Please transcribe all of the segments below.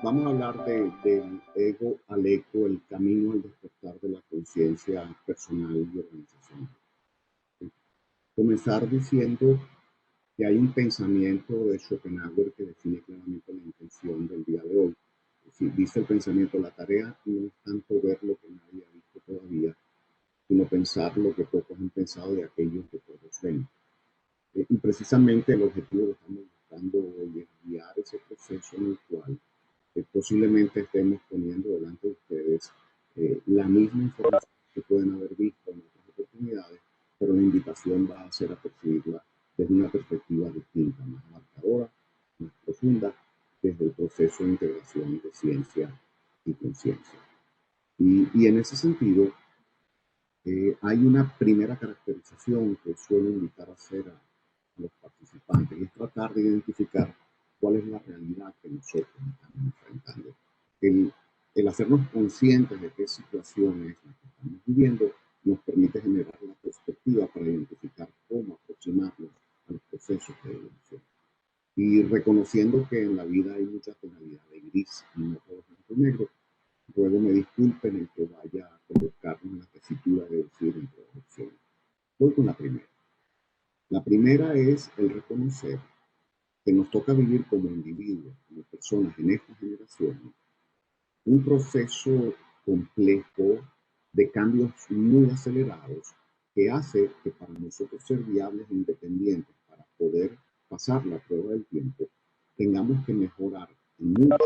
Vamos a hablar del ego al eco, el camino al despertar de la conciencia personal y organizacional. Comenzar diciendo que hay un pensamiento de Schopenhauer que define claramente la intención del día de hoy. Si dice el pensamiento, la tarea no es tanto ver lo que nadie ha visto todavía, sino pensar lo que pocos han pensado de aquellos que todos ven. Y precisamente el objetivo que estamos buscando hoy es guiar ese proceso en el cual posiblemente estemos poniendo delante de ustedes la misma información que pueden haber visto en otras oportunidades, pero la invitación va a ser a percibirla desde una perspectiva distinta, más abarcadora, más profunda, desde el proceso de integración de ciencia y conciencia. Y en ese sentido, hay una primera caracterización que suelo invitar a hacer a los participantes, y es tratar de identificar cuál es la realidad que nosotros estamos enfrentando. El, el hacernos conscientes de qué situación es la que estamos viviendo nos permite generar la perspectiva para identificar cómo aproximarnos a los procesos de evolución. Y reconociendo que en la vida hay mucha tonalidad de gris y no todo es blanco y negro, luego me disculpen el que vaya a colocarme en la tesitura de decir introducción. Voy con la primera. La primera es el reconocer que nos toca vivir como individuos, como personas en esta generación, un proceso complejo de cambios muy acelerados que hace que para nosotros ser viables e independientes, para poder pasar la prueba del tiempo, tengamos que mejorar mucho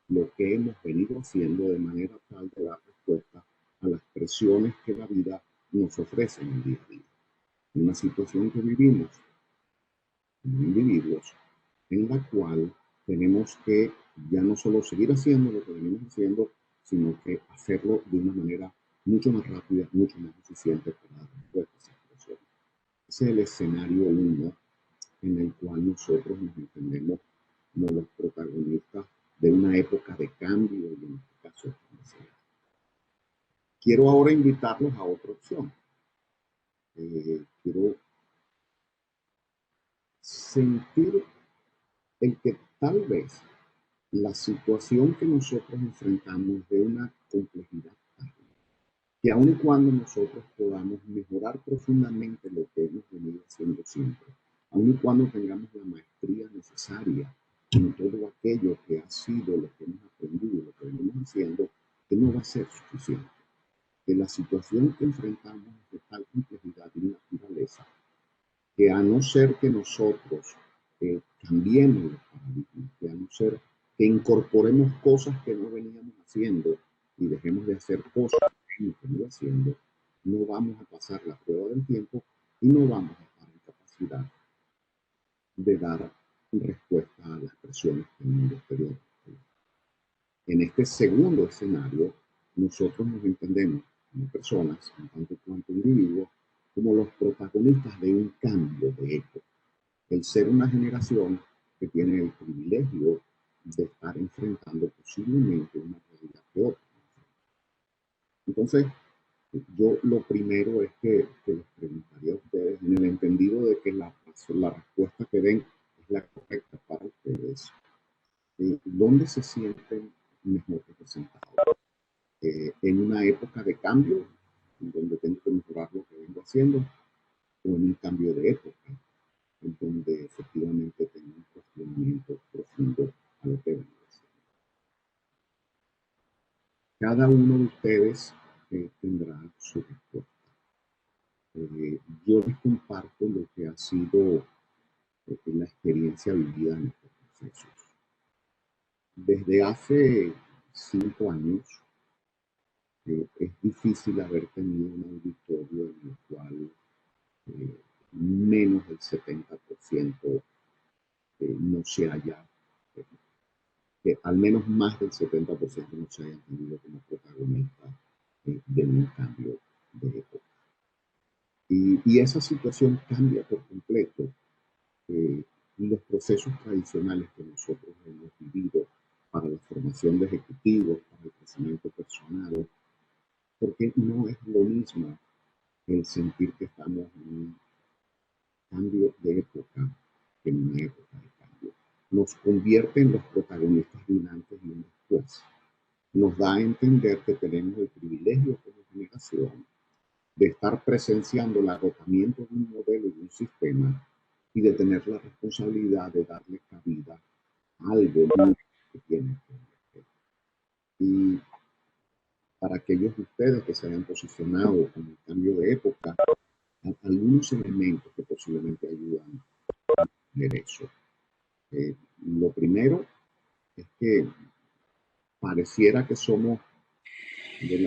lo que hemos venido haciendo de manera tal de dar respuesta a las presiones que la vida nos ofrece en el día a día. Una situación que vivimos como individuos en la cual tenemos que ya no solo seguir haciendo lo que venimos haciendo, sino que hacerlo de una manera mucho más rápida, mucho más eficiente para dar respuesta a esa situación. Ese es el escenario 1 en el cual nosotros nos entendemos como los protagonistas de una época de cambio y en este caso de transición. Quiero ahora invitarlos a otra opción. Quiero sentir el que tal vez la situación que nosotros enfrentamos es de una complejidad tal que aun y cuando nosotros podamos mejorar profundamente lo que hemos venido haciendo siempre, aun y cuando tengamos la maestría necesaria en todo aquello que ha sido lo que hemos aprendido, lo que venimos haciendo, que no va a ser suficiente. Que la situación que enfrentamos es de tal complejidad y naturaleza que a no ser que nosotros cambiemos los paradigmas, que a no ser que incorporemos cosas que no veníamos haciendo y dejemos de hacer cosas que hemos venido haciendo, no vamos a pasar la prueba del tiempo y no vamos a estar en capacidad de dar respuesta a las presiones que el mundo exterior. En este segundo escenario, nosotros nos entendemos como personas, en tanto cuanto individuos, como los protagonistas de un cambio de época. El ser una generación que tiene el privilegio de estar enfrentando posiblemente una realidad peor. Entonces, yo lo primero es que les preguntaría a ustedes, en el entendido de que la respuesta que den es la correcta para ustedes, ¿dónde se sienten mejor representados? ¿En una época de cambio, en donde tengo que mejorar lo que vengo haciendo, o en un cambio de época, en donde efectivamente tengo un cuestionamiento profundo a lo que vengo haciendo? Cada uno de ustedes tendrá su respuesta. Yo les comparto lo que ha sido la experiencia vivida en estos procesos. Desde hace 5 años es difícil haber tenido un auditorio en el cual menos del 70% no se haya, que al menos más del 70% no se hayan tenido como protagonista de un cambio de época. Y esa situación cambia por completo los procesos tradicionales que nosotros hemos vivido para la formación de ejecutivos, para el crecimiento personal, porque no es lo mismo el sentir que estamos en un cambio de época que en una época de cambio. Nos convierte en los protagonistas de un antes y un después, nos da a entender que tenemos el privilegio como generación de estar presenciando el agotamiento de un modelo y de un sistema y de tener la responsabilidad de darle cabida a algo nuevo que tiene que emerger. Y para aquellos de ustedes que se hayan posicionado con el cambio de época, algunos elementos que posiblemente ayudan a entender eso. Lo primero es que pareciera que somos de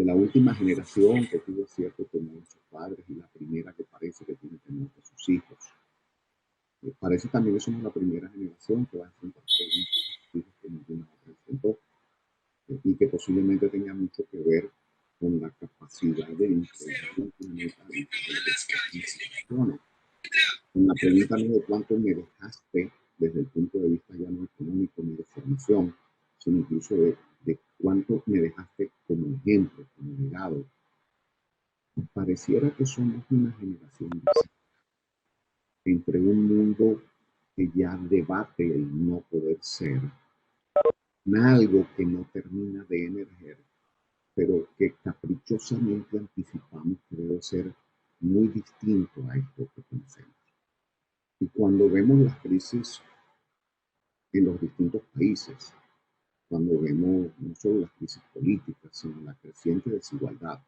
la última generación que tuvo cierto temor de sus padres y la primera que parece que tiene temor de sus hijos. Parece también que somos la primera generación que va a enfrentar preguntas que ninguna otra enfrentó y que posiblemente tenga mucho que ver con la capacidad de implementar instituciones. En la pregunta no de cuánto me dejaste desde el punto de vista ya no económico ni de formación, sino incluso de cuánto me dejaste como ejemplo, como legado. Pareciera que somos una generación entre un mundo que ya debate el no poder ser, algo que no termina de emerger, pero que caprichosamente anticipamos que debe ser muy distinto a esto que conocemos. Y cuando vemos las crisis en los distintos países, cuando vemos no solo las crisis políticas, sino la creciente desigualdad,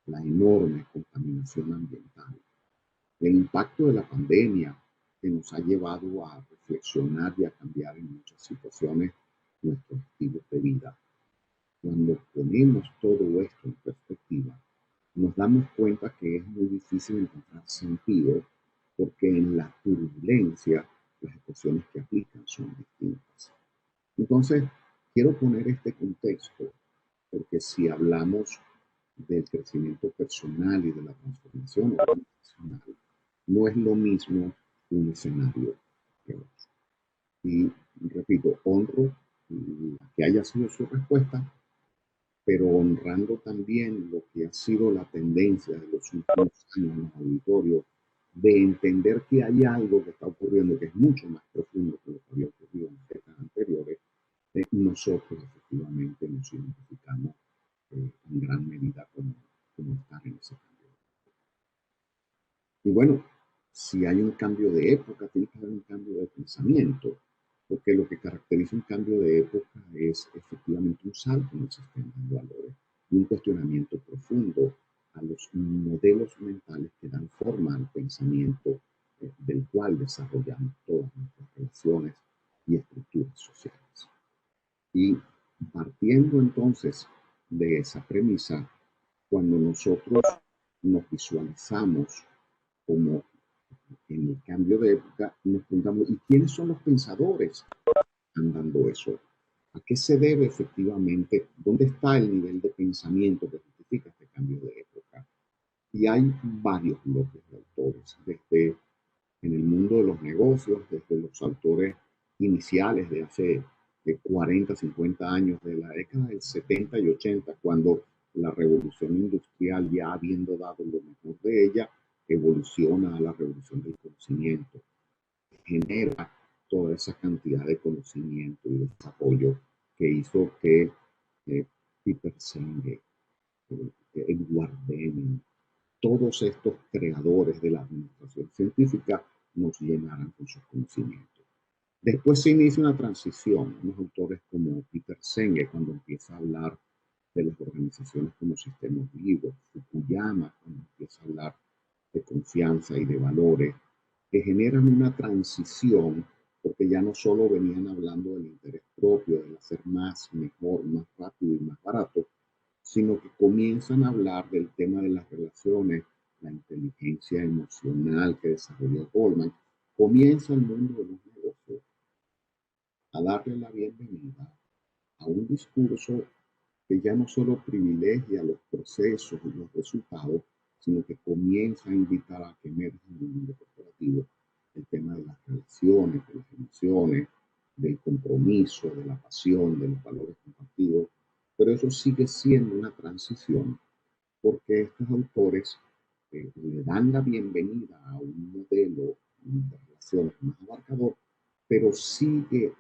la enorme contaminación ambiental, el impacto de la pandemia que nos ha llevado a reflexionar y a cambiar en muchas situaciones nuestros estilos de vida. Cuando ponemos todo esto en perspectiva, nos damos cuenta que es muy difícil encontrar sentido porque en la turbulencia las ecuaciones que aplican son distintas. Entonces, quiero poner este contexto porque si hablamos del crecimiento personal y de la transformación organizacional, no es lo mismo un escenario que otro. Y repito, honro que haya sido su respuesta, pero honrando también lo que ha sido la tendencia de los últimos años en los auditorios, de entender que hay algo que está ocurriendo que es mucho más profundo que lo que había ocurrido en décadas anteriores, nosotros efectivamente nos identificamos en gran medida como estar en ese cambio. Y bueno, si hay un cambio de época, tiene que haber un cambio de pensamiento, porque lo que caracteriza un cambio de época es efectivamente un salto en el sistema de valores y un cuestionamiento profundo a los modelos mentales que dan forma al pensamiento del cual desarrollamos todas nuestras relaciones y estructuras sociales. Y partiendo entonces de esa premisa, cuando nosotros nos visualizamos como en el cambio de época, nos preguntamos, ¿y quiénes son los pensadores que están dando eso? ¿A qué se debe efectivamente? ¿Dónde está el nivel de pensamiento que justifica este cambio de época? Y hay varios bloques de autores, desde en el mundo de los negocios, desde los autores iniciales de hace de 40, 50 años, de la década del 70 y 80, cuando la revolución industrial, ya habiendo dado lo mejor de ella, evoluciona a la revolución del conocimiento, genera toda esa cantidad de conocimiento y desarrollo que hizo que Peter Senge, Edward Deming, todos estos creadores de la administración científica nos llenaran con sus conocimientos. Después se inicia una transición, unos autores como Peter Senge, cuando empieza a hablar de las organizaciones como sistemas vivos, Fukuyama, cuando empieza a hablar de confianza y de valores, que generan una transición, porque ya no solo venían hablando del interés propio, del hacer más, mejor, más rápido y más barato, sino que comienzan a hablar del tema de las relaciones, la inteligencia emocional que desarrolló Goldman. Comienza el mundo de los negocios a darle la bienvenida a un discurso que ya no solo privilegia los procesos y los resultados, sino que comienza a invitar a que emerja en el mundo corporativo el tema de las relaciones, de las emociones, del compromiso, de la pasión, de los valores compartidos. Pero eso sigue siendo una transición porque estos autores le dan la bienvenida a un modelo de relaciones más abarcador, pero sigue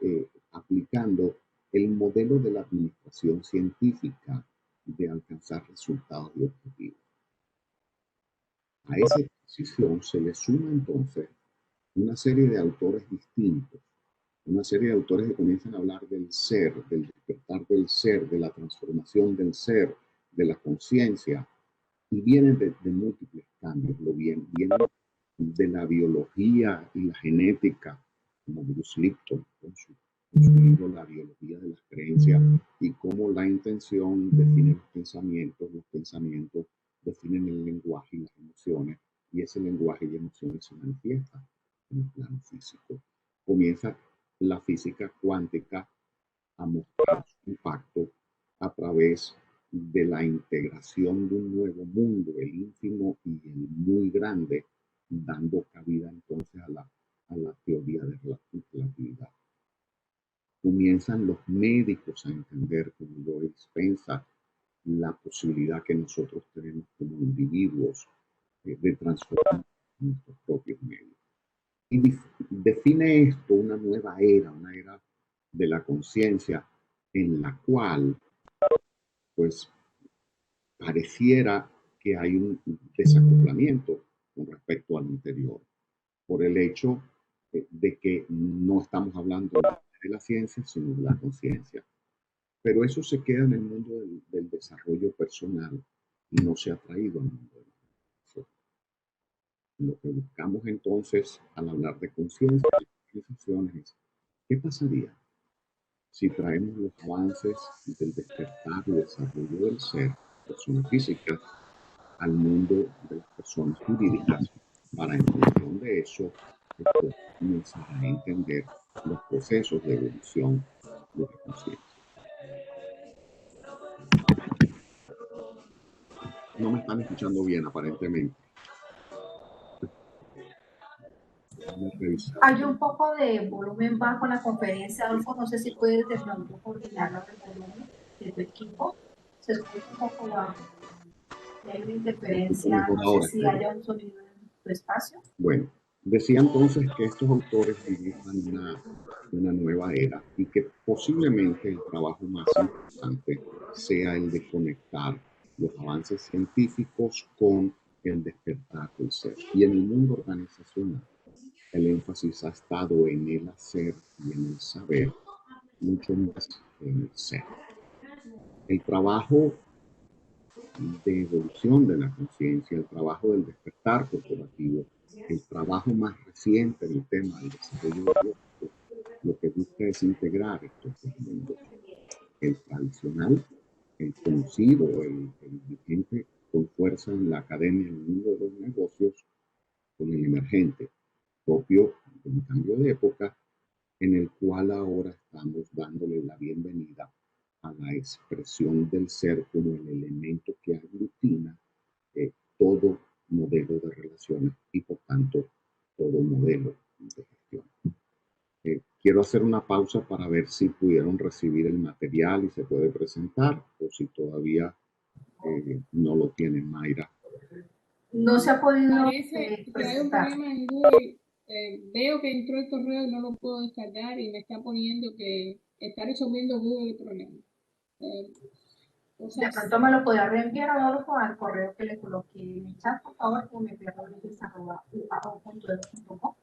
aplicando el modelo de la administración científica de alcanzar resultados y objetivos. A esa exposición se le suma entonces una serie de autores distintos, una serie de autores que comienzan a hablar del ser, del despertar del ser, de la transformación del ser, de la conciencia, y vienen de múltiples cambios, vienen de la biología y la genética, como Bruce Lipton, con su libro La biología de las creencias, y cómo la intención define los pensamientos definen el lenguaje y las emociones, y ese lenguaje y emociones se manifiestan en el plano físico. Comienza la física cuántica a mostrar su impacto a través de la integración de un nuevo mundo, el ínfimo y el muy grande, dando cabida entonces a la teoría de relatividad. Comienzan los médicos a entender, como Joe Dispenza, la posibilidad que nosotros tenemos como individuos de transformar nuestros propios medios. Y define esto una nueva era, una era de la conciencia en la cual, pues, pareciera que hay un desacoplamiento con respecto al anterior, por el hecho de que no estamos hablando de la ciencia, sino de la conciencia. Pero eso se queda en el mundo del desarrollo personal y no se ha traído al mundo de la organización. Lo que buscamos entonces al hablar de conciencia y organizaciones es, ¿qué pasaría si traemos los avances del despertar y desarrollo del ser, persona física, al mundo de las personas jurídicas, para en función de eso comenzar a entender los procesos de evolución de la conciencia? No me están escuchando bien, aparentemente. Hay un poco de volumen bajo en la conferencia, Adolfo. No sé si puedes de pronto coordinarlo el volumen de tu equipo. Se escucha un poco bajo. Hay una interferencia, no sé si haya un sonido en tu espacio. Bueno, decía entonces que estos autores dibujan una nueva era y que posiblemente el trabajo más importante sea el de conectar los avances científicos con el despertar del ser. Y en el mundo organizacional, el énfasis ha estado en el hacer y en el saber, mucho más que en el ser. El trabajo de evolución de la conciencia, el trabajo del despertar corporativo, el trabajo más reciente del tema del desarrollo biológico, lo que busca es integrar estos dos mundos, el tradicional, el conocido, el vigente con fuerza en la academia, en el mundo de los negocios, con el emergente, propio de un cambio de época, en el cual ahora estamos dándole la bienvenida a la expresión del ser como el elemento que aglutina todo modelo de relaciones y por tanto todo modelo de gestión. Quiero hacer una pausa para ver si pudieron recibir el material y se puede presentar, o si todavía no lo tienen, Mayra. No se ha podido Parece que hay un problema en Google. Veo que entró el correo y no lo puedo descargar y me está poniendo que está resolviendo Google el problema. De pronto me lo podría reenviar, Adolfo, al correo que le coloqué en el chat, por favor, que me pierdo.uao.edu.com.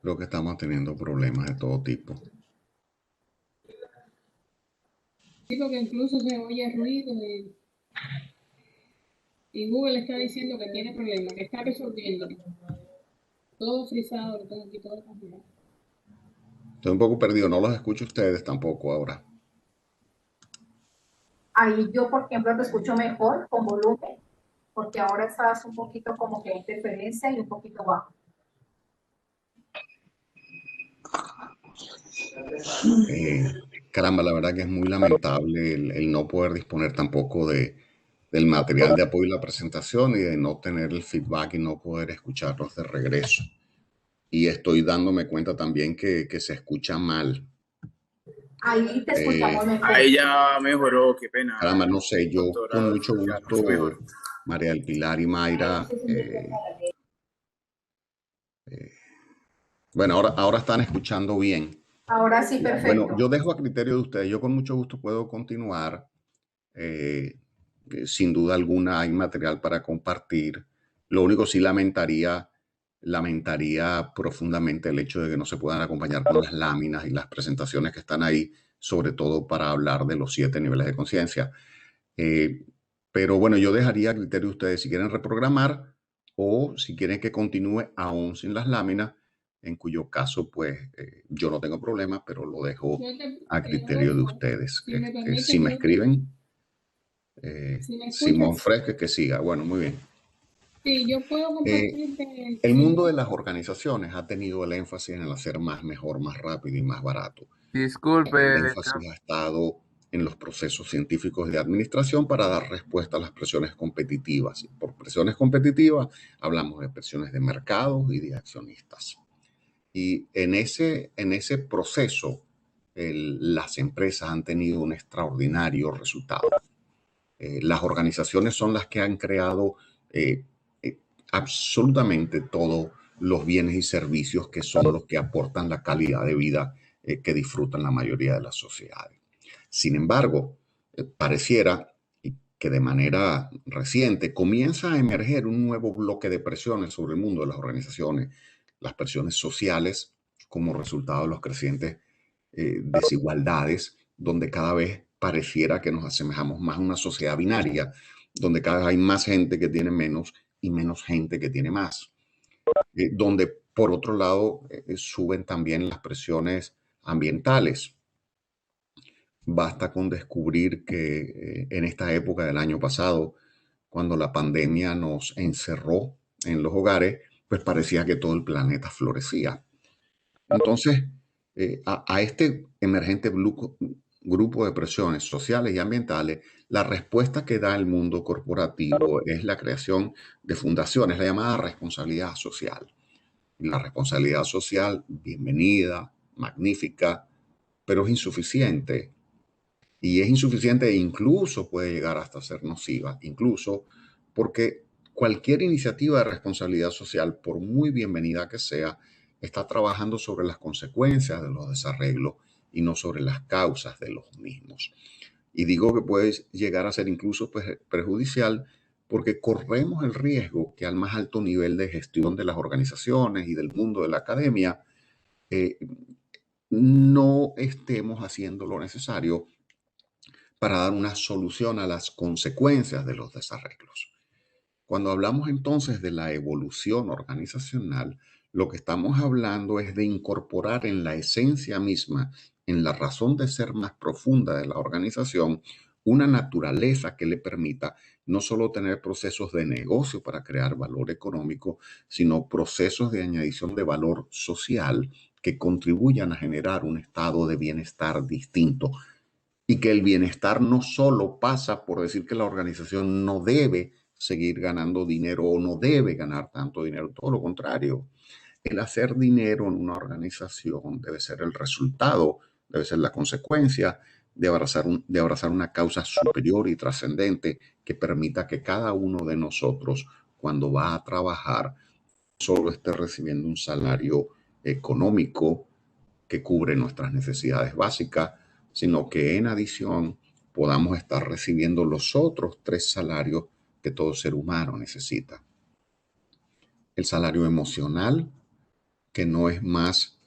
Creo que estamos teniendo problemas de todo tipo. Sí, porque incluso se oye ruido y Google está diciendo que tiene problemas, que está resolviendo. Todo frisado, lo tengo aquí todo congelado. Estoy un poco perdido, no los escucho ustedes tampoco ahora. Ahí yo, por ejemplo, te escucho mejor con volumen, porque ahora estás un poquito como que hay interferencia y un poquito bajo. Caramba, la verdad que es muy lamentable el no poder disponer tampoco del material de apoyo y la presentación, y de no tener el feedback y no poder escucharlos de regreso. Y estoy dándome cuenta también que se escucha mal. Ahí te escuchamos mejor. Ahí ya mejoró, qué pena. Caramba, no sé, yo Doctora, con mucho ya gusto, mejor. María del Pilar y Mayra, Bueno, ahora están escuchando bien. Ahora sí, perfecto. Bueno, yo dejo a criterio de ustedes. Yo con mucho gusto puedo continuar. Sin duda alguna hay material para compartir. Lo único sí lamentaría profundamente el hecho de que no se puedan acompañar con las láminas y las presentaciones que están ahí, sobre todo para hablar de los 7 niveles de conciencia. Pero bueno, yo dejaría a criterio de ustedes si quieren reprogramar o si quieren que continúe aún sin las láminas, en cuyo caso pues yo no tengo problema, pero lo dejo a criterio de ustedes. Si me permite, Si me escriben, si me Simón escuchas. Fresques, que siga. Bueno, muy bien. Sí, yo puedo compartirte. El mundo de las organizaciones ha tenido el énfasis en el hacer más, mejor, más rápido y más barato. Disculpe, El énfasis ha estado en los procesos científicos de administración para dar respuesta a las presiones competitivas. Y por presiones competitivas hablamos de presiones de mercados y de accionistas. Y en ese proceso, las empresas han tenido un extraordinario resultado. Las organizaciones son las que han creado absolutamente todos los bienes y servicios que son los que aportan la calidad de vida que disfrutan la mayoría de las sociedades. Sin embargo, pareciera que de manera reciente comienza a emerger un nuevo bloque de presiones sobre el mundo de las organizaciones, las presiones sociales como resultado de los crecientes desigualdades, donde cada vez pareciera que nos asemejamos más a una sociedad binaria, donde cada vez hay más gente que tiene menos y menos gente que tiene más. Donde, por otro lado, suben también las presiones ambientales. Basta con descubrir que en esta época del año pasado, cuando la pandemia nos encerró en los hogares, pues parecía que todo el planeta florecía. Entonces, a este emergente grupo de presiones sociales y ambientales, la respuesta que da el mundo corporativo es la creación de fundaciones, la llamada responsabilidad social. Y la responsabilidad social, bienvenida, magnífica, pero es insuficiente. Y es insuficiente e incluso puede llegar hasta ser nociva, incluso porque cualquier iniciativa de responsabilidad social, por muy bienvenida que sea, está trabajando sobre las consecuencias de los desarreglos y no sobre las causas de los mismos. Y digo que puede llegar a ser incluso perjudicial porque corremos el riesgo que al más alto nivel de gestión de las organizaciones y del mundo de la academia no estemos haciendo lo necesario para dar una solución a las consecuencias de los desarreglos. Cuando hablamos entonces de la evolución organizacional, lo que estamos hablando es de incorporar en la esencia misma, en la razón de ser más profunda de la organización, una naturaleza que le permita no solo tener procesos de negocio para crear valor económico, sino procesos de añadición de valor social que contribuyan a generar un estado de bienestar distinto. Y que el bienestar no solo pasa por decir que la organización no debe seguir ganando dinero o no debe ganar tanto dinero, todo lo contrario. El hacer dinero en una organización debe ser el resultado, debe ser la consecuencia de abrazar una causa superior y trascendente que permita que cada uno de nosotros, cuando va a trabajar, solo esté recibiendo un salario económico que cubre nuestras necesidades básicas, sino que en adición podamos estar recibiendo los otros 3 salarios que todo ser humano necesita. El salario emocional, que no es más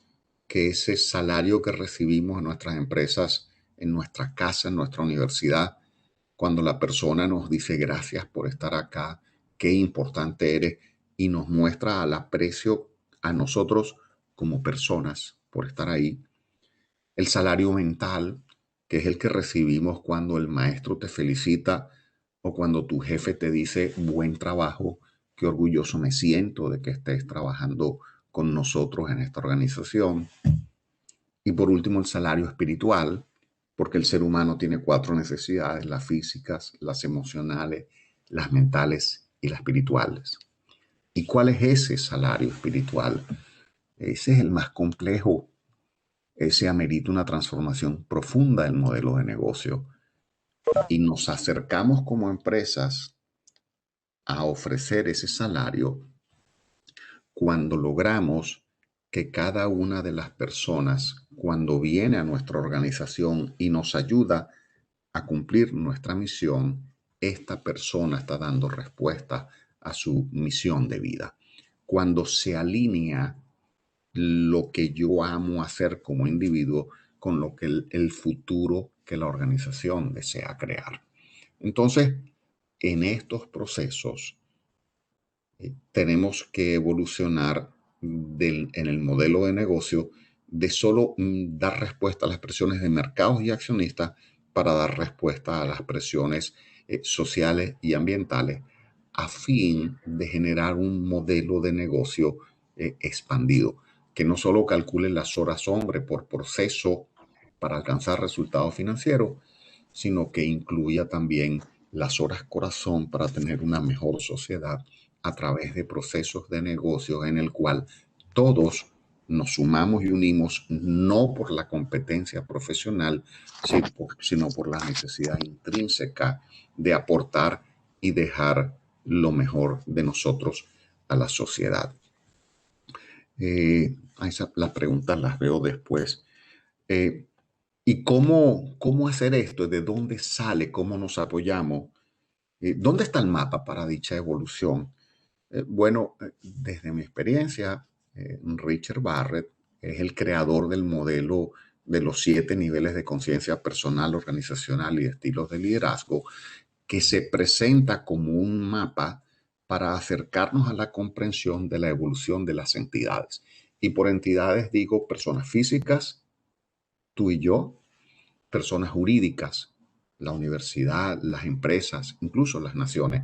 que ese salario que recibimos en nuestras empresas, en nuestra casa, en nuestra universidad, cuando la persona nos dice gracias por estar acá, qué importante eres, y nos muestra el aprecio a nosotros como personas por estar ahí. El salario mental, que es el que recibimos cuando el maestro te felicita o cuando tu jefe te dice buen trabajo, qué orgulloso me siento de que estés trabajando con nosotros en esta organización. Y por último, el salario espiritual, porque el ser humano tiene 4 necesidades: las físicas, las emocionales, las mentales y las espirituales. ¿Y cuál es ese salario espiritual? Ese es el más complejo. Ese amerita una transformación profunda del modelo de negocio. Y nos acercamos como empresas a ofrecer ese salario cuando logramos que cada una de las personas, cuando viene a nuestra organización y nos ayuda a cumplir nuestra misión, esta persona está dando respuesta a su misión de vida. Cuando se alinea lo que yo amo hacer como individuo con lo que el futuro que la organización desea crear. Entonces, en estos procesos, tenemos que evolucionar en el modelo de negocio de solo dar respuesta a las presiones de mercados y accionistas para dar respuesta a las presiones sociales y ambientales a fin de generar un modelo de negocio expandido, que no solo calcule las horas hombre por proceso para alcanzar resultados financieros, sino que incluya también las horas corazón para tener una mejor sociedad a través de procesos de negocio en el cual todos nos sumamos y unimos no por la competencia profesional, sino por la necesidad intrínseca de aportar y dejar lo mejor de nosotros a la sociedad. Las preguntas las veo después. ¿Y cómo hacer esto? ¿De dónde sale? ¿Cómo nos apoyamos? ¿Dónde está el mapa para dicha evolución? Bueno, desde mi experiencia, Richard Barrett es el creador del modelo de los 7 niveles de conciencia personal, organizacional y estilos de liderazgo, que se presenta como un mapa para acercarnos a la comprensión de la evolución de las entidades. Y por entidades digo personas físicas, tú y yo, personas jurídicas, la universidad, las empresas, incluso las naciones.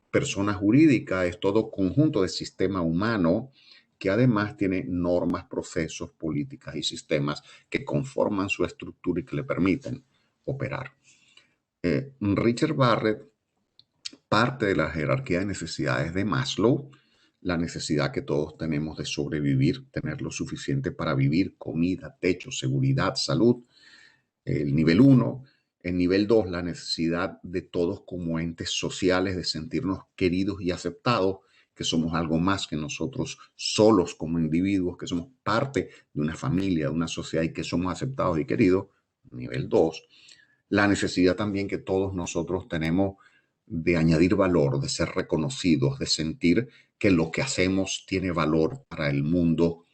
Persona jurídica es todo conjunto de sistema humano que además tiene normas, procesos, políticas y sistemas que conforman su estructura y que le permiten operar. Richard Barrett parte de la jerarquía de necesidades de Maslow, la necesidad que todos tenemos de sobrevivir, tener lo suficiente para vivir, comida, techo, seguridad, salud. El nivel 1. El nivel 2, la necesidad de todos como entes sociales de sentirnos queridos y aceptados, que somos algo más que nosotros solos como individuos, que somos parte de una familia, de una sociedad y que somos aceptados y queridos. Nivel 2. La necesidad también que todos nosotros tenemos de añadir valor, de ser reconocidos, de sentir que lo que hacemos tiene valor para el mundo.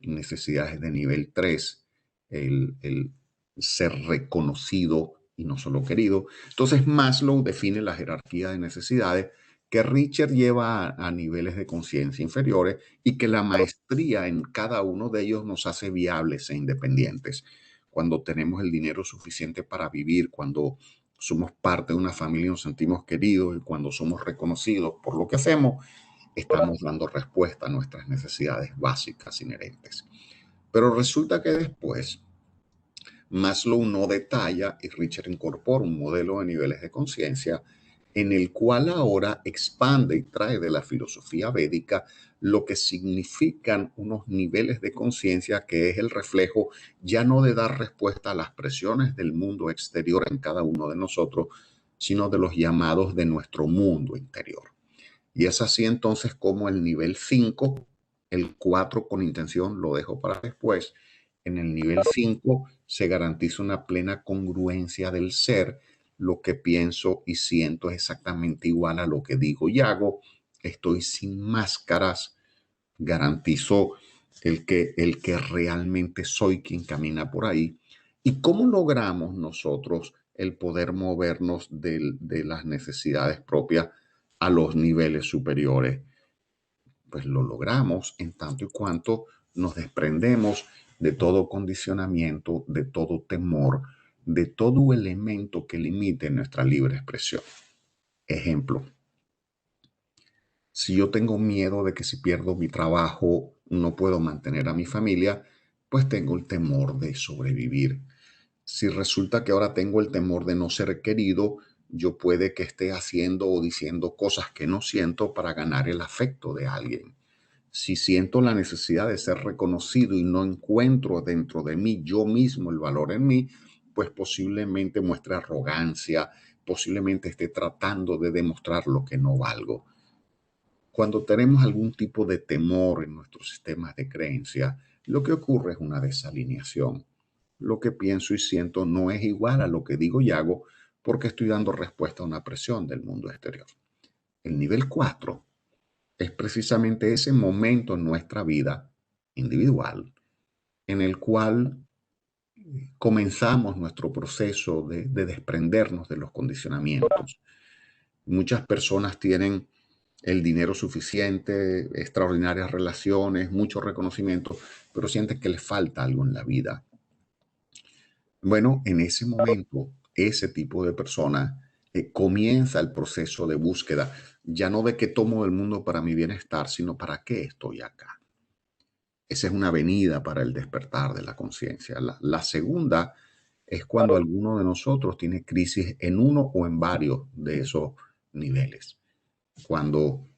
Necesidades de nivel 3. El ser reconocido y no solo querido. Entonces Maslow define la jerarquía de necesidades que Richard lleva a niveles de conciencia inferiores y que la maestría en cada uno de ellos nos hace viables e independientes. Cuando tenemos el dinero suficiente para vivir, cuando somos parte de una familia y nos sentimos queridos y cuando somos reconocidos por lo que hacemos, estamos dando respuesta a nuestras necesidades básicas inherentes. Pero resulta que después Maslow no detalla y Richard incorpora un modelo de niveles de conciencia en el cual ahora expande y trae de la filosofía védica lo que significan unos niveles de conciencia que es el reflejo ya no de dar respuesta a las presiones del mundo exterior en cada uno de nosotros, sino de los llamados de nuestro mundo interior. Y es así entonces como el nivel 5, el 4 con intención lo dejo para después. En el nivel 5 se garantiza una plena congruencia del ser. Lo que pienso y siento es exactamente igual a lo que digo y hago. Estoy sin máscaras. Garantizo el que realmente soy quien camina por ahí. ¿Y cómo logramos nosotros el poder movernos de las necesidades propias a los niveles superiores? Pues lo logramos en tanto y cuanto nos desprendemos de todo condicionamiento, de todo temor, de todo elemento que limite nuestra libre expresión. Ejemplo, si yo tengo miedo de que si pierdo mi trabajo no puedo mantener a mi familia, pues tengo el temor de sobrevivir. Si resulta que ahora tengo el temor de no ser querido, yo puede que esté haciendo o diciendo cosas que no siento para ganar el afecto de alguien. Si siento la necesidad de ser reconocido y no encuentro dentro de mí yo mismo el valor en mí, pues posiblemente muestre arrogancia, posiblemente esté tratando de demostrar lo que no valgo. Cuando tenemos algún tipo de temor en nuestros sistemas de creencia, lo que ocurre es una desalineación. Lo que pienso y siento no es igual a lo que digo y hago porque estoy dando respuesta a una presión del mundo exterior. El nivel 4 es precisamente ese momento en nuestra vida individual en el cual comenzamos nuestro proceso de desprendernos de los condicionamientos. Muchas personas tienen el dinero suficiente, extraordinarias relaciones, mucho reconocimiento, pero sienten que les falta algo en la vida. Bueno, en ese momento, ese tipo de persona comienza el proceso de búsqueda, ya no de qué tomo del mundo para mi bienestar, sino para qué estoy acá. Esa es una venida para el despertar de la conciencia. La segunda es cuando alguno de nosotros tiene crisis en uno o en varios de esos niveles. Cuando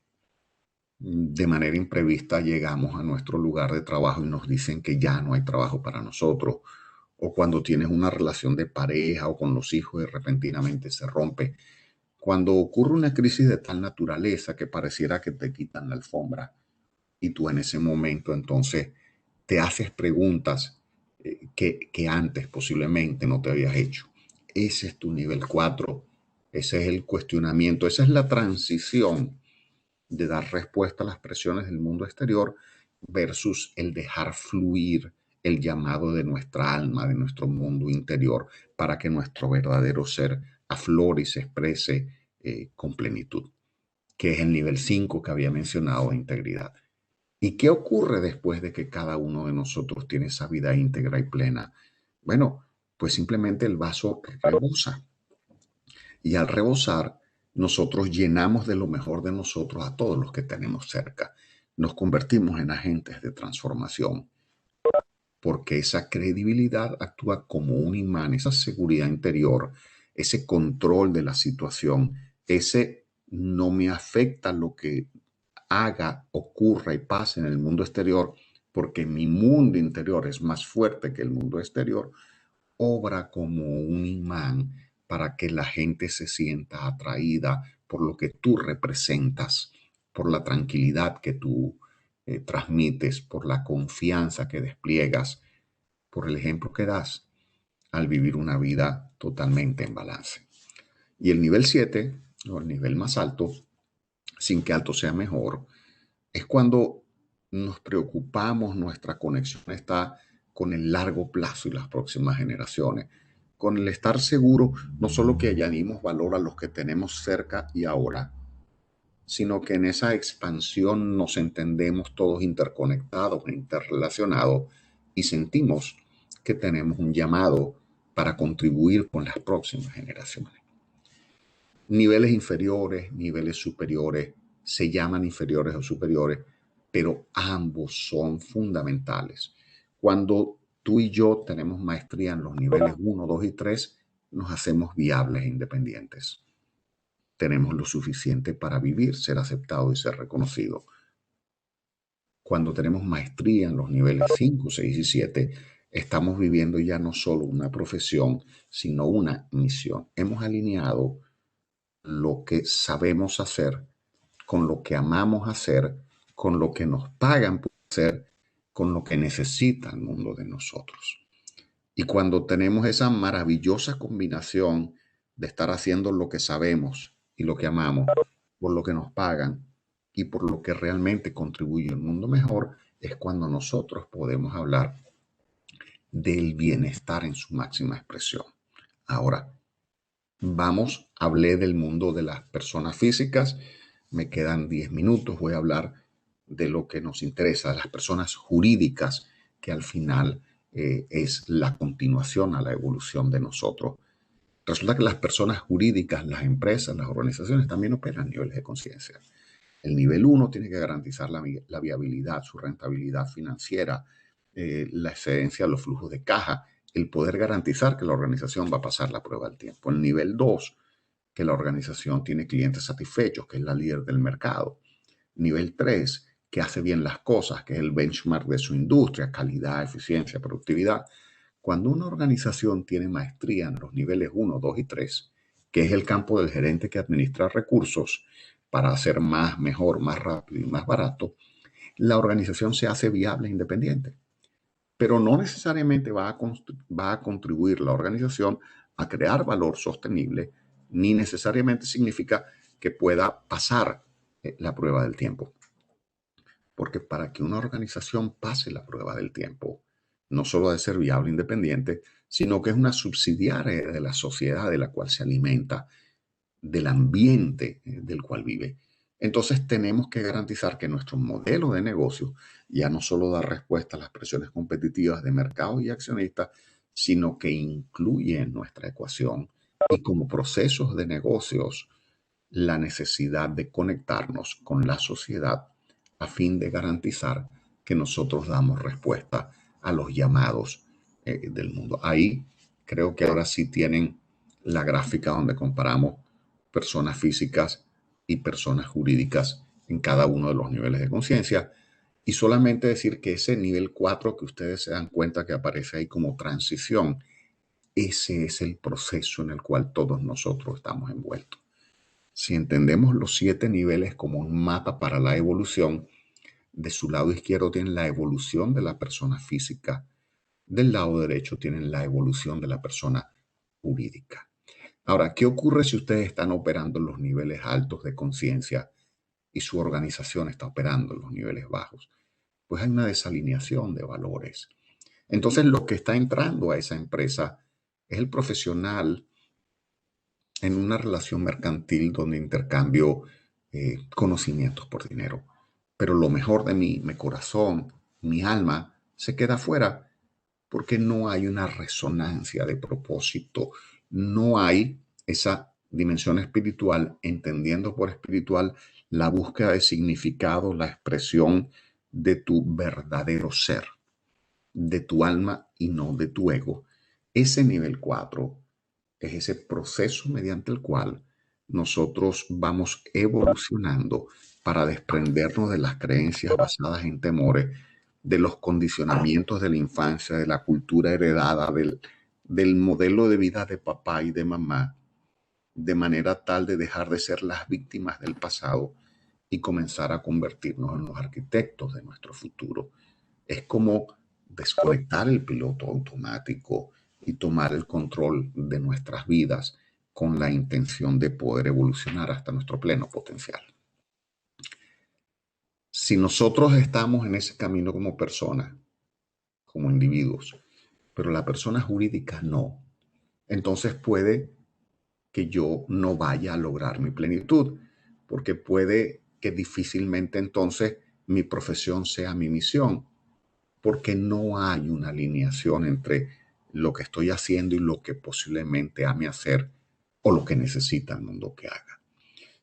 de manera imprevista llegamos a nuestro lugar de trabajo y nos dicen que ya no hay trabajo para nosotros, o cuando tienes una relación de pareja o con los hijos y repentinamente se rompe. Cuando ocurre una crisis de tal naturaleza que pareciera que te quitan la alfombra y tú en ese momento entonces te haces preguntas que antes posiblemente no te habías hecho. Ese es tu nivel 4, ese es el cuestionamiento, esa es la transición de dar respuesta a las presiones del mundo exterior versus el dejar fluir el llamado de nuestra alma, de nuestro mundo interior, para que nuestro verdadero ser aflore y se exprese con plenitud, que es el nivel 5 que había mencionado de integridad. ¿Y qué ocurre después de que cada uno de nosotros tiene esa vida íntegra y plena? Bueno, pues simplemente el vaso rebosa. Y al rebosar, nosotros llenamos de lo mejor de nosotros a todos los que tenemos cerca. Nos convertimos en agentes de transformación, porque esa credibilidad actúa como un imán, esa seguridad interior, ese control de la situación, ese no me afecta lo que haga, ocurra y pase en el mundo exterior, porque mi mundo interior es más fuerte que el mundo exterior, obra como un imán para que la gente se sienta atraída por lo que tú representas, por la tranquilidad que tú transmites, por la confianza que despliegas, por el ejemplo que das al vivir una vida totalmente en balance. Y el nivel 7, o el nivel más alto, sin que alto sea mejor, es cuando nos preocupamos, nuestra conexión está con el largo plazo y las próximas generaciones, con el estar seguro no solo que añadimos valor a los que tenemos cerca y ahora, sino que en esa expansión nos entendemos todos interconectados e interrelacionados y sentimos que tenemos un llamado para contribuir con las próximas generaciones. Niveles inferiores, niveles superiores, se llaman inferiores o superiores, pero ambos son fundamentales. Cuando tú y yo tenemos maestría en los niveles 1, 2 y 3, nos hacemos viables e independientes. Tenemos lo suficiente para vivir, ser aceptado y ser reconocido. Cuando tenemos maestría en los niveles 5, 6 y 7, estamos viviendo ya no solo una profesión, sino una misión. Hemos alineado lo que sabemos hacer, con lo que amamos hacer, con lo que nos pagan por hacer, con lo que necesita el mundo de nosotros. Y cuando tenemos esa maravillosa combinación de estar haciendo lo que sabemos y lo que amamos, por lo que nos pagan y por lo que realmente contribuye al mundo mejor, es cuando nosotros podemos hablar del bienestar en su máxima expresión. Ahora, hablé del mundo de las personas físicas, me quedan 10 minutos, voy a hablar de lo que nos interesa, de las personas jurídicas, que al final es la continuación a la evolución de nosotros. Resulta que las personas jurídicas, las empresas, las organizaciones también operan a niveles de conciencia. El nivel 1 tiene que garantizar la viabilidad, su rentabilidad financiera, la excedencia de los flujos de caja, el poder garantizar que la organización va a pasar la prueba del tiempo. El nivel 2, que la organización tiene clientes satisfechos, que es la líder del mercado. Nivel 3, que hace bien las cosas, que es el benchmark de su industria, calidad, eficiencia, productividad. Cuando una organización tiene maestría en los niveles 1, 2 y 3, que es el campo del gerente que administra recursos, para hacer más, mejor, más rápido y más barato, la organización se hace viable e independiente. Pero no necesariamente va a contribuir la organización a crear valor sostenible, ni necesariamente significa que pueda pasar la prueba del tiempo. Porque para que una organización pase la prueba del tiempo, no solo debe ser viable e independiente, sino que es una subsidiaria de la sociedad de la cual se alimenta, del ambiente del cual vive. Entonces tenemos que garantizar que nuestro modelo de negocio ya no solo da respuesta a las presiones competitivas de mercados y accionistas, sino que incluye en nuestra ecuación y como procesos de negocios la necesidad de conectarnos con la sociedad a fin de garantizar que nosotros damos respuesta a los llamados del mundo. Ahí creo que ahora sí tienen la gráfica donde comparamos personas físicas y personas jurídicas en cada uno de los niveles de conciencia. Y solamente decir que ese nivel 4 que ustedes se dan cuenta que aparece ahí como transición, ese es el proceso en el cual todos nosotros estamos envueltos. Si entendemos los 7 niveles como un mapa para la evolución, de su lado izquierdo tienen la evolución de la persona física, del lado derecho tienen la evolución de la persona jurídica. Ahora, ¿qué ocurre si ustedes están operando en los niveles altos de conciencia y su organización está operando en los niveles bajos? Pues hay una desalineación de valores. Entonces, lo que está entrando a esa empresa es el profesional en una relación mercantil donde intercambio conocimientos por dinero. Pero lo mejor de mí, mi corazón, mi alma, se queda afuera porque no hay una resonancia de propósito. No hay esa dimensión espiritual, entendiendo por espiritual la búsqueda de significado, la expresión de tu verdadero ser, de tu alma y no de tu ego. Ese nivel 4 es ese proceso mediante el cual nosotros vamos evolucionando para desprendernos de las creencias basadas en temores, de los condicionamientos de la infancia, de la cultura heredada, del modelo de vida de papá y de mamá, de manera tal de dejar de ser las víctimas del pasado y comenzar a convertirnos en los arquitectos de nuestro futuro. Es como desconectar el piloto automático y tomar el control de nuestras vidas con la intención de poder evolucionar hasta nuestro pleno potencial. Si nosotros estamos en ese camino como personas, como individuos, pero la persona jurídica no, entonces puede que yo no vaya a lograr mi plenitud, porque puede que difícilmente entonces mi profesión sea mi misión, porque no hay una alineación entre lo que estoy haciendo y lo que posiblemente ame hacer o lo que necesita el mundo que haga.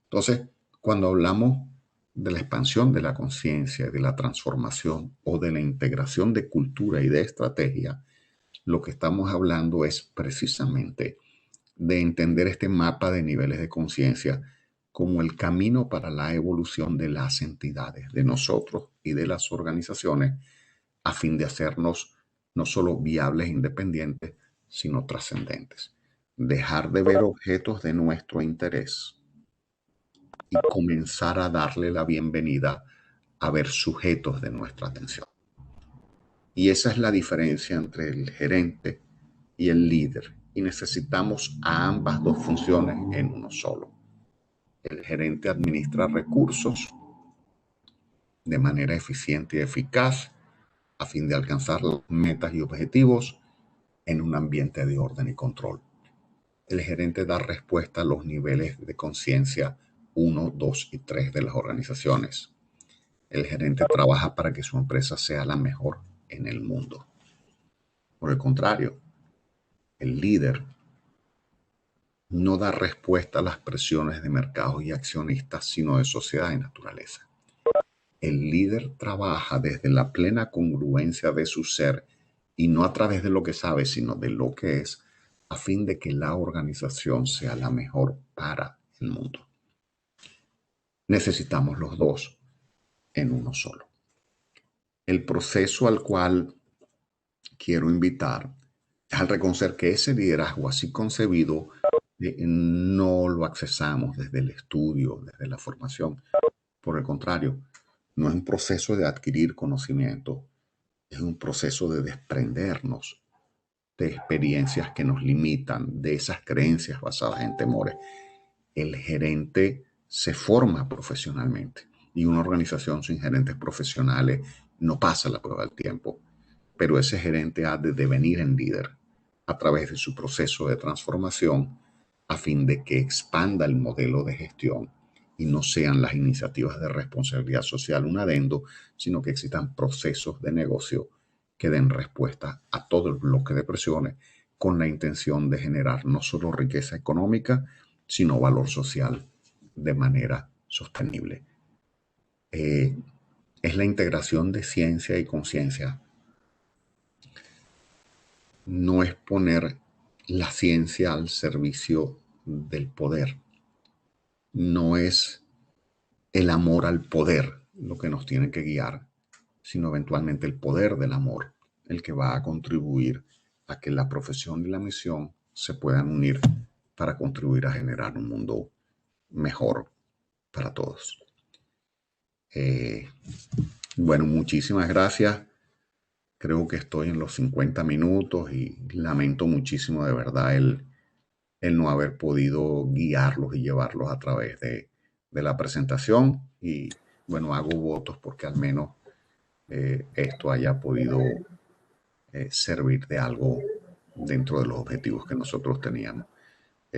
Entonces, cuando hablamos de la expansión de la conciencia, de la transformación o de la integración de cultura y de estrategia, lo que estamos hablando es precisamente de entender este mapa de niveles de conciencia como el camino para la evolución de las entidades, de nosotros y de las organizaciones, a fin de hacernos no solo viables e independientes, sino trascendentes. Dejar de ver objetos de nuestro interés y comenzar a darle la bienvenida a ver sujetos de nuestra atención. Y esa es la diferencia entre el gerente y el líder. Y necesitamos a ambas dos funciones en uno solo. El gerente administra recursos de manera eficiente y eficaz a fin de alcanzar las metas y objetivos en un ambiente de orden y control. El gerente da respuesta a los niveles de conciencia 1, 2 y 3 de las organizaciones. El gerente trabaja para que su empresa sea la mejor en el mundo. Por el contrario, el líder no da respuesta a las presiones de mercados y accionistas, sino de sociedad y naturaleza. El líder trabaja desde la plena congruencia de su ser y no a través de lo que sabe, sino de lo que es, a fin de que la organización sea la mejor para el mundo. Necesitamos los dos en uno solo. El proceso al cual quiero invitar es al reconocer que ese liderazgo así concebido no lo accesamos desde el estudio, desde la formación. Por el contrario, no es un proceso de adquirir conocimiento, es un proceso de desprendernos de experiencias que nos limitan, de esas creencias basadas en temores. El gerente se forma profesionalmente y una organización sin gerentes profesionales no pasa la prueba del tiempo, pero ese gerente ha de devenir en líder a través de su proceso de transformación a fin de que expanda el modelo de gestión y no sean las iniciativas de responsabilidad social un adendo, sino que existan procesos de negocio que den respuesta a todo el bloque de presiones con la intención de generar no solo riqueza económica, sino valor social de manera sostenible. Es la integración de ciencia y conciencia. No es poner la ciencia al servicio del poder. No es el amor al poder lo que nos tiene que guiar, sino eventualmente el poder del amor, el que va a contribuir a que la profesión y la misión se puedan unir para contribuir a generar un mundo mejor para todos. Bueno, muchísimas gracias. Creo que estoy en los 50 minutos y lamento muchísimo de verdad el no haber podido guiarlos y llevarlos a través de la presentación. Y bueno, hago votos porque al menos esto haya podido servir de algo dentro de los objetivos que nosotros teníamos.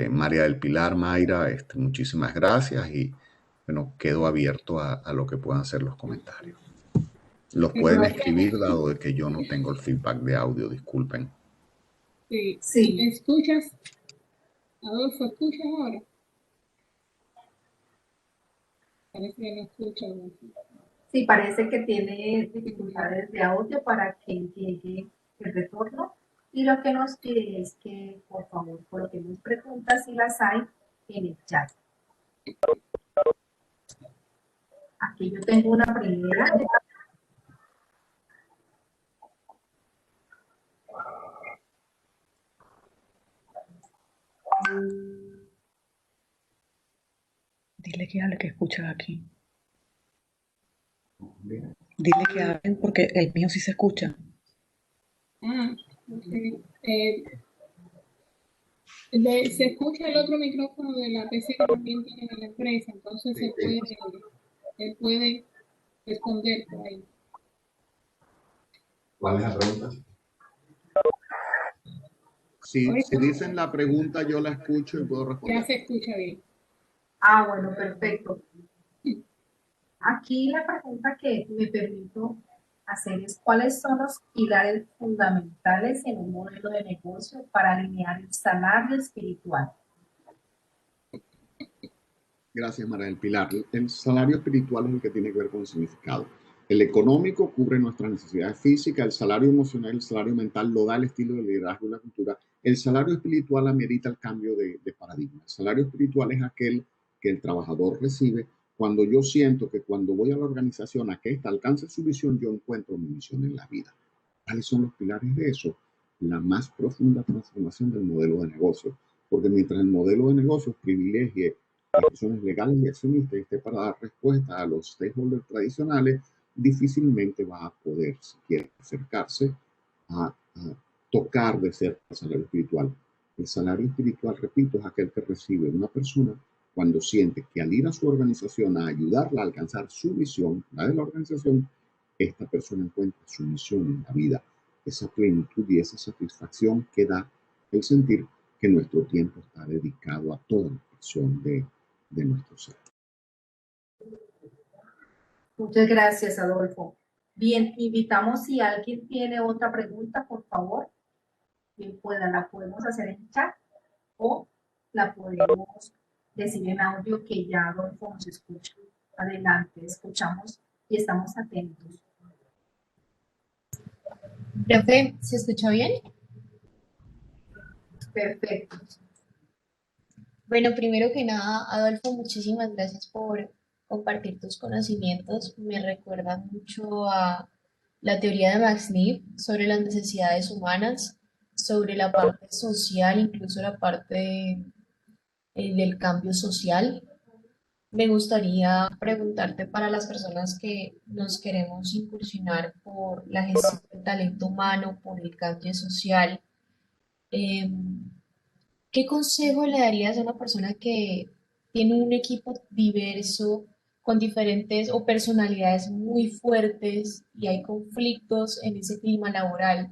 María del Pilar, Mayra, muchísimas gracias y bueno, quedo abierto a lo que puedan ser los comentarios. Los pueden escribir dado de que yo no tengo el feedback de audio, disculpen. Sí. Sí. ¿Me escuchas? Adolfo, ¿escuchas ahora? Parece que no escucha, Adolfo. Sí, parece que tiene dificultades de audio para que llegue el retorno. Y lo que nos pide es que, por favor, coloquemos preguntas si las hay en el chat. Aquí yo tengo una primera. Dile que hable, que escuchas aquí. Dile que hablen porque el mío sí se escucha. Okay. Se escucha el otro micrófono de la PC que también tiene en la empresa, entonces él puede responder por ahí. ¿Cuál es la pregunta? Si dicen la pregunta, yo la escucho y puedo responder. Ya se escucha bien. Ah, bueno, perfecto. Aquí la pregunta que me permito hacer es: ¿cuáles son los pilares fundamentales en un modelo de negocio para alinear el salario espiritual? Gracias, María del Pilar. El salario espiritual es el que tiene que ver con el significado. El económico cubre nuestras necesidades físicas, el salario emocional, el salario mental lo da el estilo de liderazgo y la cultura. El salario espiritual amerita el cambio de paradigma. El salario espiritual es aquel que el trabajador recibe cuando yo siento que cuando voy a la organización a que ésta alcance su visión, yo encuentro mi misión en la vida. ¿Cuáles son los pilares de eso? La más profunda transformación del modelo de negocio. Porque mientras el modelo de negocio privilegie instituciones legales y accionistas esté para dar respuesta a los stakeholders tradicionales, difícilmente va a poder siquiera acercarse a tocar de cerca el salario espiritual. El salario espiritual, repito, es aquel que recibe una persona cuando siente que al ir a su organización a ayudarla a alcanzar su misión, la de la organización, esta persona encuentra su misión en la vida, esa plenitud y esa satisfacción que da el sentir que nuestro tiempo está dedicado a toda la expresión de nuestro ser. Muchas gracias, Adolfo. Bien, invitamos si alguien tiene otra pregunta, por favor, que la podemos hacer en chat o la podemos decir en audio que ya Adolfo nos escucha. Adelante, escuchamos y estamos atentos. Profe, ¿se escucha bien? Perfecto. Bueno, primero que nada, Adolfo, muchísimas gracias por compartir tus conocimientos. Me recuerda mucho a la teoría de Max Neff sobre las necesidades humanas, sobre la parte social, incluso la parte del cambio social. Me gustaría preguntarte para las personas que nos queremos incursionar por la gestión del talento humano, por el cambio social, eh, ¿qué consejo le darías a una persona que tiene un equipo diverso, con diferentes o personalidades muy fuertes y hay conflictos en ese clima laboral?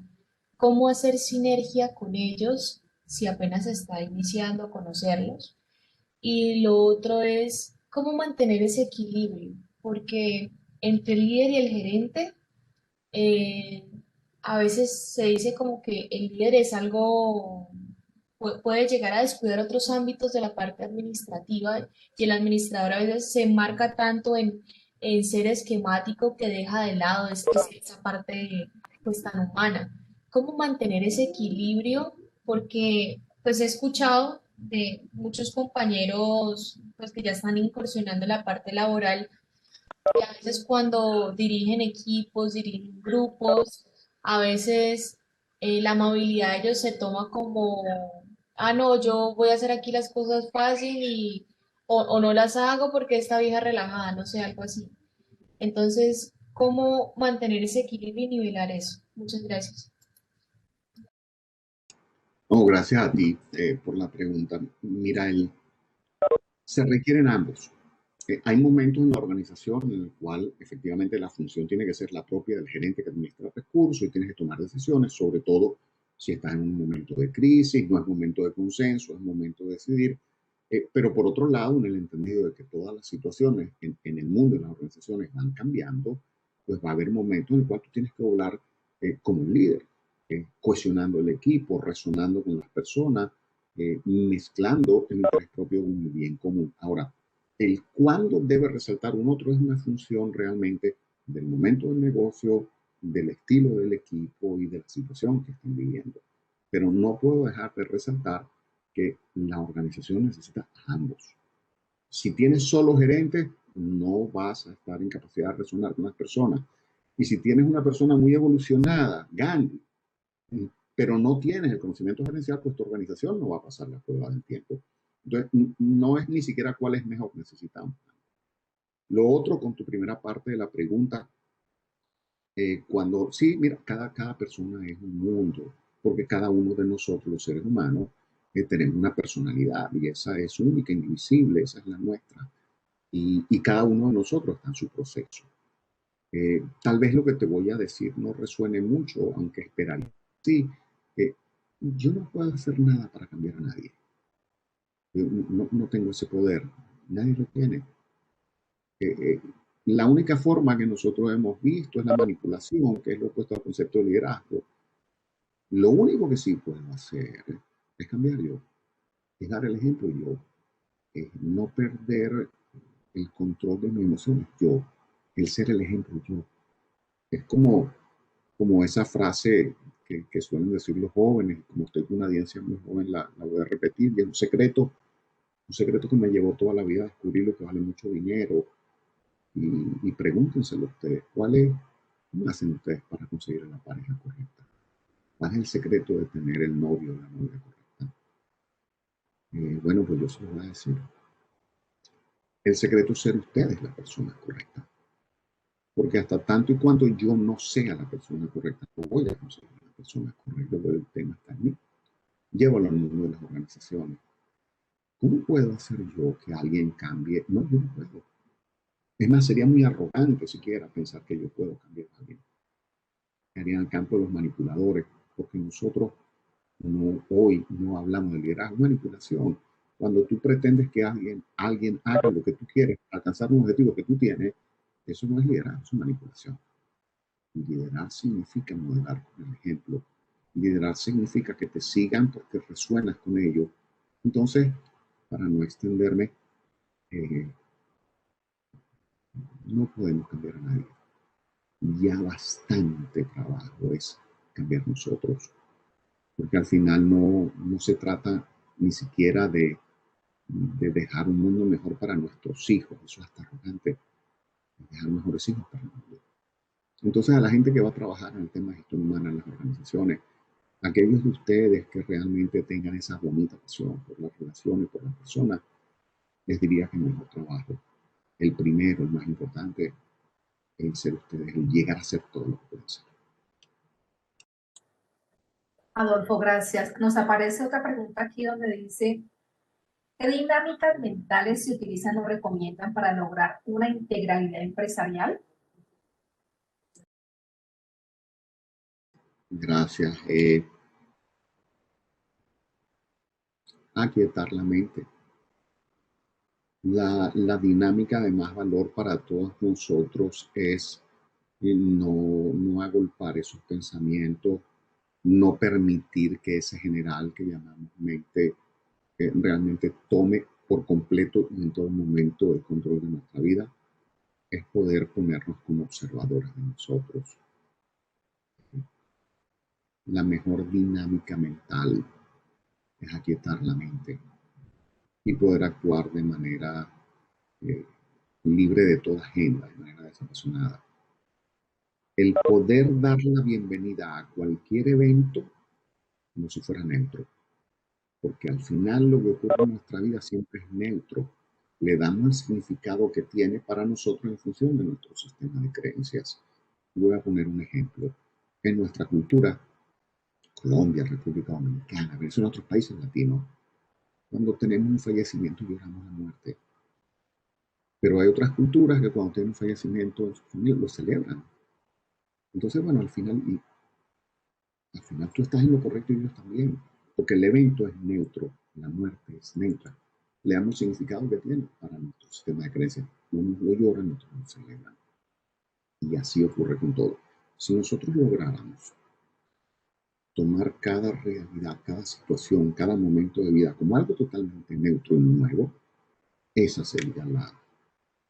¿Cómo hacer sinergia con ellos si apenas está iniciando a conocerlos? Y lo otro es cómo mantener ese equilibrio, porque entre el líder y el gerente, eh, a veces se dice como que el líder es algo, puede llegar a descuidar otros ámbitos de la parte administrativa y el administrador a veces se enmarca tanto en ser esquemático que deja de lado esa parte pues tan humana. ¿Cómo mantener ese equilibrio? Porque pues he escuchado de muchos compañeros pues que ya están incursionando en la parte laboral y a veces cuando dirigen equipos, dirigen grupos, a veces la amabilidad de ellos se toma como, ah, no, yo voy a hacer aquí las cosas fácil y, o no las hago porque esta vieja relajada, no sé, algo así. Entonces, ¿cómo mantener ese equilibrio y nivelar eso? Muchas gracias. No, gracias a ti por la pregunta. Mira, se requieren ambos. Hay momentos en la organización en el cual efectivamente la función tiene que ser la propia del gerente que administra recursos y tienes que tomar decisiones, sobre todo si estás en un momento de crisis, no es momento de consenso, es momento de decidir. Pero por otro lado, en el entendido de que todas las situaciones en el mundo y en las organizaciones van cambiando, pues va a haber momentos en el cual tú tienes que hablar como un líder, cohesionando el equipo, resonando con las personas, mezclando el interés propio con el bien común. Ahora, el cuándo debe resaltar un otro es una función realmente del momento del negocio, del estilo del equipo y de la situación que están viviendo. Pero no puedo dejar de resaltar que la organización necesita a ambos. Si tienes solo gerentes, no vas a estar en capacidad de resonar con las personas. Y si tienes una persona muy evolucionada, Gandhi, pero no tienes el conocimiento gerencial, pues tu organización no va a pasar la prueba del tiempo. Entonces, no es ni siquiera cuál es mejor, necesitamos. Lo otro, con tu primera parte de la pregunta, cuando, sí, mira, cada persona es un mundo, porque cada uno de nosotros, los seres humanos, tenemos una personalidad y esa es única, indivisible, esa es la nuestra. Y cada uno de nosotros está en su proceso. Tal vez lo que te voy a decir no resuene mucho, aunque esperaría. Sí, eh, yo no puedo hacer nada para cambiar a nadie. Yo no tengo ese poder. Nadie lo tiene. Eh, eh, la única forma que nosotros hemos visto es la manipulación, que es lo opuesto al concepto de liderazgo. Lo único que sí puedo hacer es cambiar yo, es dar el ejemplo yo, es no perder el control de mis emociones yo, el ser el ejemplo yo. Es como esa frase que suelen decir los jóvenes, como estoy con una audiencia muy joven, la voy a repetir, y es un secreto que me llevó toda la vida a descubrir lo que vale mucho dinero. Y pregúntenselo ustedes, ¿cómo hacen ustedes para conseguir la pareja correcta? ¿Cuál es el secreto de tener el novio o la novia correcta? Bueno, pues yo se lo voy a decir. El secreto es ser ustedes la persona correcta. Porque hasta tanto y cuanto yo no sea la persona correcta, no voy a conseguir la persona correcta, pero el tema está en mí. Llévalo al mundo de las organizaciones. ¿Cómo puedo hacer yo que alguien cambie? No, yo no puedo. Es más, sería muy arrogante siquiera pensar que yo puedo cambiar a alguien. Estaría en el campo de los manipuladores, porque nosotros hoy no hablamos de liderazgo, manipulación. Cuando tú pretendes que alguien haga lo que tú quieres, alcanzar un objetivo que tú tienes, eso no es liderazgo, es manipulación. Liderar significa modelar con el ejemplo. Liderar significa que te sigan porque resuenas con ellos. Entonces, para no extenderme, eh, no podemos cambiar a nadie. Ya bastante trabajo es cambiar nosotros, porque al final no se trata ni siquiera de dejar un mundo mejor para nuestros hijos, eso es hasta arrogante, dejar mejores hijos para el mundo. Entonces a la gente que va a trabajar en el tema de gestión humana en las organizaciones, Aquellos de ustedes que realmente tengan esa bonita pasión por las relaciones, por las personas, les diría que el mejor trabajo, el primero, el más importante, es ser ustedes, el llegar a ser todo lo que pueden ser. Adolfo, gracias. Nos aparece otra pregunta aquí donde dice, ¿qué dinámicas mentales se utilizan o recomiendan para lograr una integralidad empresarial? Gracias. Aquietar la mente. La dinámica de más valor para todos nosotros es no agolpar esos pensamientos, no permitir que ese general que llamamos mente realmente tome por completo y en todo momento el control de nuestra vida, es poder ponernos como observadores de nosotros. La mejor dinámica mental es aquietar la mente y poder actuar de manera eh, libre de toda agenda, de manera desapasionada. El poder dar la bienvenida a cualquier evento como si fuera neutro, porque al final lo que ocurre en nuestra vida siempre es neutro. Le damos el significado que tiene para nosotros en función de nuestro sistema de creencias. Voy a poner un ejemplo. En nuestra cultura, Colombia, República Dominicana, Venezuela, otros países latinos, cuando tenemos un fallecimiento lloramos la muerte. Pero hay otras culturas que cuando tienen un fallecimiento en su familia lo celebran. Entonces, bueno, al final tú estás en lo correcto y ellos también, porque el evento es neutro, la muerte es neutra. Le damos significado que tiene para nuestro sistema de creencias. Unos lo lloran, otros lo celebran. Y así ocurre con todo. Si nosotros lográramos tomar cada realidad, cada situación, cada momento de vida como algo totalmente neutro y nuevo, esa sería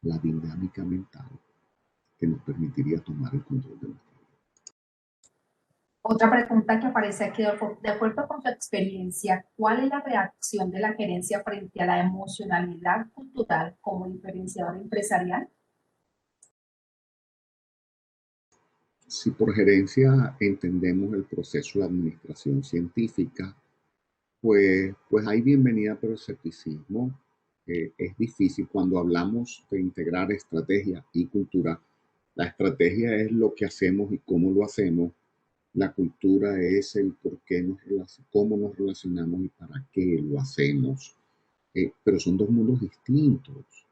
la dinámica mental que nos permitiría tomar el control de nuestra vida. Otra pregunta que aparece aquí, Adolfo, de acuerdo con tu experiencia, ¿cuál es la reacción de la gerencia frente a la emocionalidad cultural como diferenciador empresarial? Si por gerencia entendemos el proceso de administración científica, pues hay bienvenida, pero escepticismo. Es difícil cuando hablamos de integrar estrategia y cultura. La estrategia es lo que hacemos y cómo lo hacemos. La cultura es el por qué cómo nos relacionamos y para qué lo hacemos. Pero son dos mundos distintos.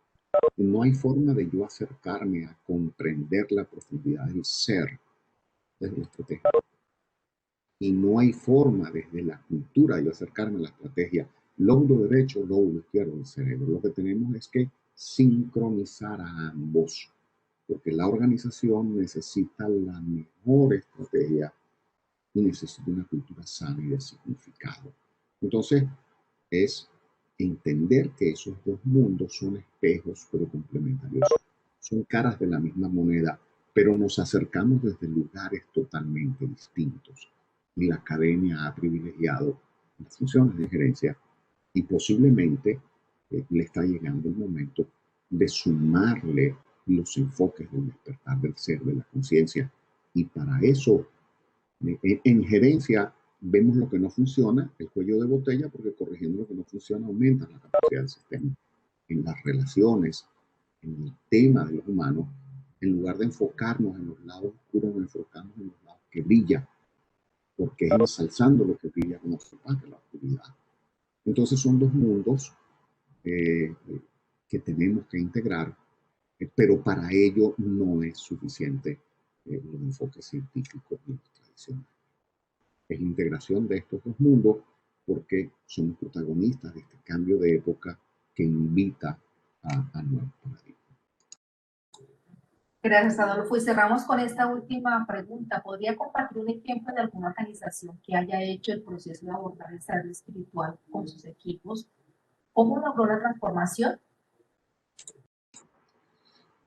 No hay forma de yo acercarme a comprender la profundidad del ser desde la estrategia. Y no hay forma desde la cultura de yo acercarme a la estrategia lóbulo derecho, lóbulo izquierdo del cerebro. Lo que tenemos es que sincronizar a ambos, porque la organización necesita la mejor estrategia y necesita una cultura sana y de significado. Entonces, es entender que esos dos mundos son espejos pero complementarios. Son caras de la misma moneda, pero nos acercamos desde lugares totalmente distintos. Y la academia ha privilegiado las funciones de gerencia y posiblemente le está llegando el momento de sumarle los enfoques del despertar del ser, de la conciencia. Y para eso, en gerencia, vemos lo que no funciona, el cuello de botella, porque corrigiendo lo que no funciona aumenta la capacidad del sistema. En las relaciones, en el tema de los humanos, en lugar de enfocarnos en los lados oscuros, nos enfocamos en los lados que brillan, porque es ensalzando lo que brilla como se parte la oscuridad. Entonces son dos mundos que tenemos que integrar, pero para ello no es suficiente los enfoques científicos y los tradicionales. Es la integración de estos dos mundos porque somos protagonistas de este cambio de época que invita a nuevos paradigmas. Gracias, Adolfo. Y cerramos con esta última pregunta. ¿Podría compartir un ejemplo de alguna organización que haya hecho el proceso de abordar el desarrollo espiritual con sus equipos? ¿Cómo logró la transformación?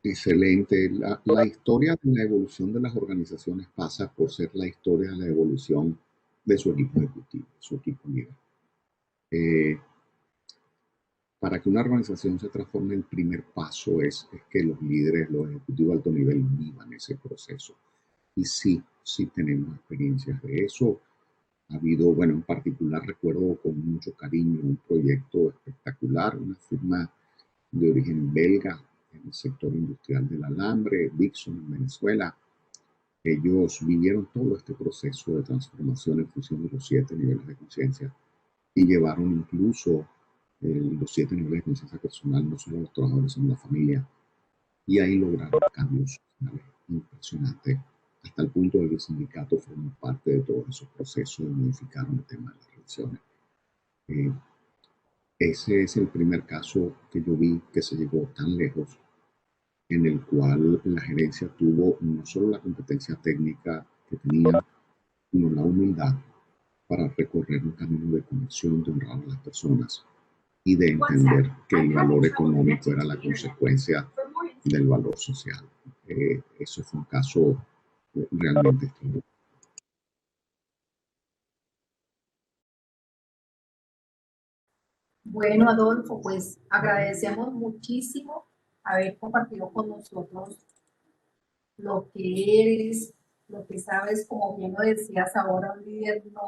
Excelente. La historia de la evolución de las organizaciones pasa por ser la historia de la evolución de su equipo ejecutivo, su equipo líder. Para que una organización se transforme, el primer paso es que los líderes, los ejecutivos de alto nivel vivan ese proceso. Y sí tenemos experiencias de eso. Ha habido, bueno, en particular recuerdo con mucho cariño un proyecto espectacular, una firma de origen belga en el sector industrial del alambre, Dixon en Venezuela. Ellos vivieron todo este proceso de transformación en función de los 7 niveles de conciencia y llevaron incluso los 7 niveles de conciencia personal, no solo a los trabajadores, sino a la familia. Y ahí lograron cambios sociales impresionantes, hasta el punto de que el sindicato formó parte de todos esos procesos y modificaron el tema de las relaciones. Ese es el primer caso que yo vi que se llegó tan lejos, en el cual la gerencia tuvo no solo la competencia técnica que tenía, sino la humildad para recorrer un camino de conexión, de honrar a las personas y de entender que el valor económico era la consecuencia del valor social. Eso fue un caso realmente extraordinario. Bueno, Adolfo, pues agradecemos muchísimo haber compartido con nosotros lo que eres, lo que sabes, como bien lo decías ahora, un líder no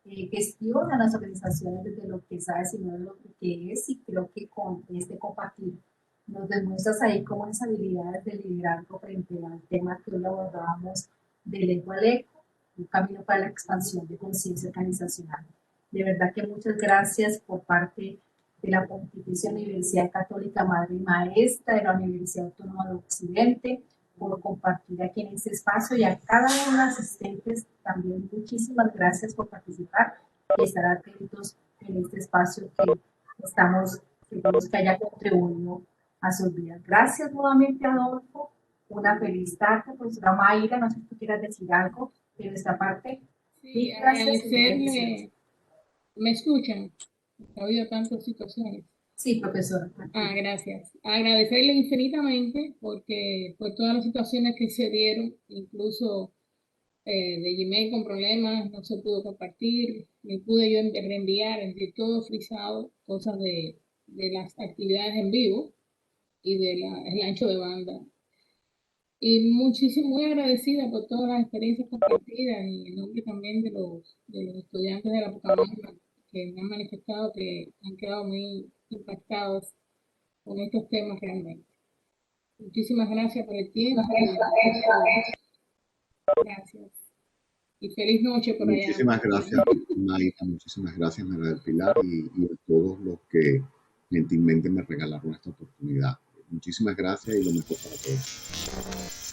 gestiona las organizaciones desde lo que sabes, sino de lo que es, y creo que con este compartir nos demuestras ahí como esas habilidades de liderazgo frente al tema que hoy abordábamos del eco al eco, un camino para la expansión de conciencia organizacional. De verdad que muchas gracias por parte de la Pontificia Universidad Católica Madre y Maestra de la Universidad Autónoma de Occidente, por compartir aquí en este espacio, y a cada uno de los asistentes también muchísimas gracias por participar y estar atentos en este espacio que estamos seguros que haya contribuido a sus vidas. Gracias nuevamente, Adolfo. Una feliz tarde. Profesora Mayra, no sé si tú quieras decir algo de nuestra parte. Sí, agradecerle. ¿Me escuchan? He oído tantas situaciones. Sí, profesora. Gracias. Agradecerle infinitamente porque por todas las situaciones que se dieron, incluso de Gmail con problemas, no se pudo compartir, ni pude yo reenviar, entre todo frisado, cosas de las actividades en vivo y del ancho de banda. Y muy agradecida por todas las experiencias compartidas y en nombre también de los estudiantes de la Pucamaima que me han manifestado que han quedado muy impactados con estos temas realmente. Muchísimas gracias por el tiempo. Gracias. Y feliz noche por allá. Muchísimas gracias, Maita. Muchísimas gracias, María del Pilar, y a todos los que gentilmente me regalaron esta oportunidad. Muchísimas gracias y lo mejor para todos.